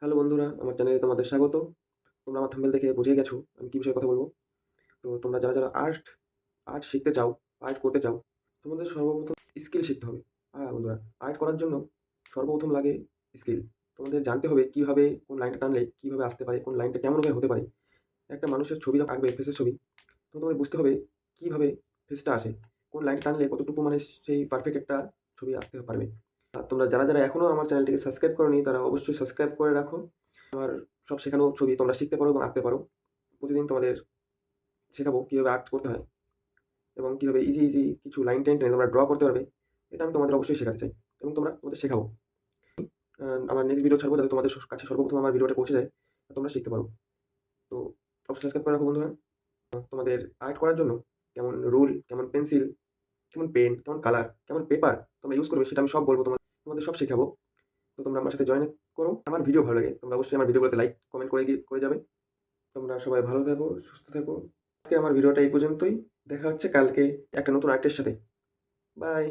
Hello বন্ধুরা, আমার চ্যানেলে তোমাদের স্বাগত। তোমরা আমার থাম্বনেল দেখে বুঝেই গেছো আমি কী বিষয়ে কথা বলবো। তো তোমরা যারা আর্ট আর্ট শিখতে চাও, আর্ট করতে চাও, তোমাদের সর্বপ্রথম স্কিল শিখতে হবে। হ্যাঁ বন্ধুরা, আর্ট করার জন্য সর্বপ্রথম লাগে স্কিল। তোমাদের জানতে হবে কীভাবে কোন লাইনটা টানলে কীভাবে আসতে পারে, কোন লাইনটা কেমনভাবে হতে পারে। একটা মানুষের ছবি যখন আঁকবে, ফেসের ছবি, তো তোমাদের বুঝতে হবে কীভাবে ফেসটা আসে, কোন লাইনটা টানলে কতটুকু মানে সেই পারফেক্ট একটা ছবি আঁকতে পারবে। আর তোমরা যারা এখনও আমার চ্যানেলটিকে সাবস্ক্রাইব করোনি তারা অবশ্যই সাবস্ক্রাইব করে রাখো। আমার সব শেখানো ছবি তোমরা শিখতে পারো এবং আঁকতে পারো। প্রতিদিন তোমাদের শেখাবো কীভাবে আর্ট করতে হয় এবং কীভাবে ইজি কিছু লাইন টাইন টেনে তোমরা ড্র করতে পারবে। এটা আমি তোমাদের অবশ্যই শেখাতে চাই এবং তোমাদের শেখাবো। আমার নেক্সট ভিডিও ছাড়বো যাতে তোমাদের কাছে সর্বপ্রথম আমার ভিডিওটা পৌঁছে যায় আর তোমরা শিখতে পারো। তো অবশ্যই সাবস্ক্রাইব করে রাখো বন্ধুরা। তোমাদের আর্ট করার জন্য কেমন রুল, কেমন পেন্সিল, কেমন পেন, কেমন কালার, কেমন পেপার তোমরা ইউজ করবে সেটা আমি সব বলবো, তোমাদের সব শেখাবো। তো তোমরা আমার সাথে জয়েন করো। আমার ভিডিও ভালো লাগে তোমরা অবশ্যই আমার ভিডিওগুলোতে লাইক, কমেন্ট করে যাবে। তোমরা সবাই ভালো থাকো, সুস্থ থাকো। আজকে আমার ভিডিওটা এই পর্যন্তই। দেখা হচ্ছে কালকে একটা নতুন আর্টের সাথে। বাই।